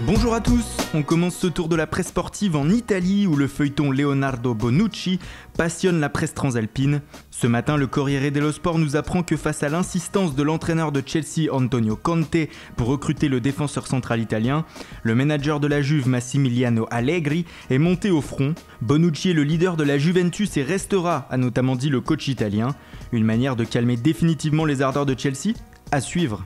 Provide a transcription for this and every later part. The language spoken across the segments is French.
Bonjour à tous, on commence ce tour de la presse sportive en Italie où le feuilleton Leonardo Bonucci passionne la presse transalpine. Ce matin, le Corriere dello Sport nous apprend que face à l'insistance de l'entraîneur de Chelsea Antonio Conte pour recruter le défenseur central italien, le manager de la Juve Massimiliano Allegri est monté au front. Bonucci est le leader de la Juventus et restera, a notamment dit le coach italien. Une manière de calmer définitivement les ardeurs de Chelsea ? À suivre.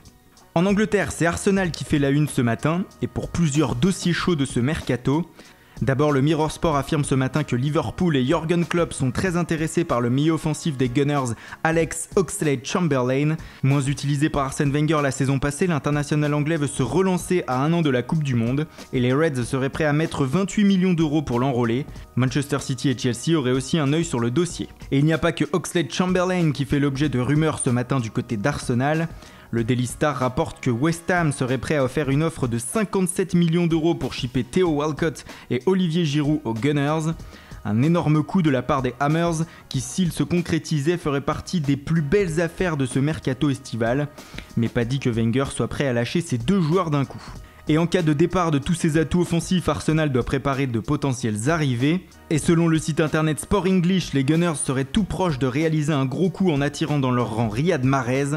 En Angleterre, c'est Arsenal qui fait la une ce matin, et pour plusieurs dossiers chauds de ce mercato. D'abord, le Mirror Sport affirme ce matin que Liverpool et Jürgen Klopp sont très intéressés par le milieu offensif des Gunners, Alex Oxlade-Chamberlain. Moins utilisé par Arsène Wenger la saison passée, l'international anglais veut se relancer à un an de la Coupe du Monde, et les Reds seraient prêts à mettre 28 millions d'euros pour l'enrôler. Manchester City et Chelsea auraient aussi un œil sur le dossier. Et il n'y a pas que Oxlade-Chamberlain qui fait l'objet de rumeurs ce matin du côté d'Arsenal. Le Daily Star rapporte que West Ham serait prêt à offrir une offre de 57 millions d'euros pour shipper Theo Walcott et Olivier Giroud aux Gunners. Un énorme coup de la part des Hammers qui, s'il se concrétisait, ferait partie des plus belles affaires de ce mercato estival. Mais pas dit que Wenger soit prêt à lâcher ces deux joueurs d'un coup. Et en cas de départ de tous ses atouts offensifs, Arsenal doit préparer de potentielles arrivées. Et selon le site internet Sport English, les Gunners seraient tout proches de réaliser un gros coup en attirant dans leur rang Riyad Mahrez.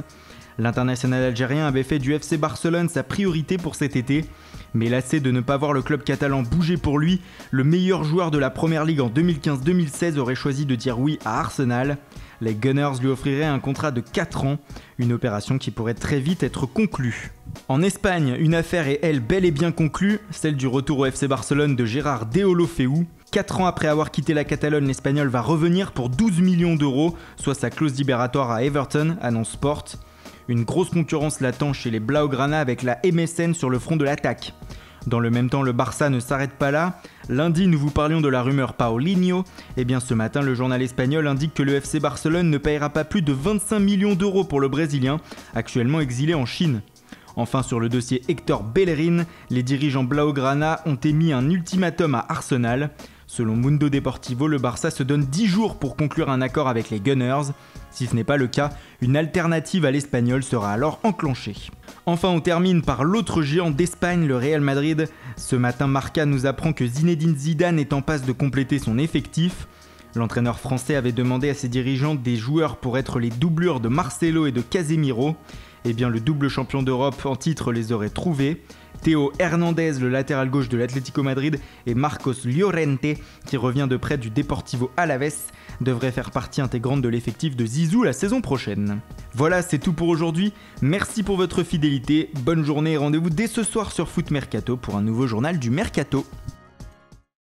L'international algérien avait fait du FC Barcelone sa priorité pour cet été, mais lassé de ne pas voir le club catalan bouger pour lui, le meilleur joueur de la Première Ligue en 2015-2016 aurait choisi de dire oui à Arsenal. Les Gunners lui offriraient un contrat de 4 ans, une opération qui pourrait très vite être conclue. En Espagne, une affaire est elle bel et bien conclue, celle du retour au FC Barcelone de Gérard Deulofeu. 4 ans après avoir quitté la Catalogne, l'Espagnol va revenir pour 12 millions d'euros, soit sa clause libératoire à Everton, annonce Sport. Une grosse concurrence l'attend chez les Blaugrana avec la MSN sur le front de l'attaque. Dans le même temps, le Barça ne s'arrête pas là. Lundi, nous vous parlions de la rumeur Paulinho. Et bien ce matin, le journal espagnol indique que le FC Barcelone ne paiera pas plus de 25 millions d'euros pour le Brésilien, actuellement exilé en Chine. Enfin, sur le dossier Hector Bellerin, les dirigeants Blaugrana ont émis un ultimatum à Arsenal. Selon Mundo Deportivo, le Barça se donne 10 jours pour conclure un accord avec les Gunners. Si ce n'est pas le cas, une alternative à l'Espagnol sera alors enclenchée. Enfin, on termine par l'autre géant d'Espagne, le Real Madrid. Ce matin, Marca nous apprend que Zinedine Zidane est en passe de compléter son effectif. L'entraîneur français avait demandé à ses dirigeants des joueurs pour être les doublures de Marcelo et de Casemiro. Eh bien, le double champion d'Europe en titre les aurait trouvés. Théo Hernandez, le latéral gauche de l'Atlético Madrid, et Marcos Llorente, qui revient de près du Deportivo Alavés, devraient faire partie intégrante de l'effectif de Zizou la saison prochaine. Voilà, c'est tout pour aujourd'hui. Merci pour votre fidélité, bonne journée et rendez-vous dès ce soir sur Foot Mercato pour un nouveau journal du Mercato.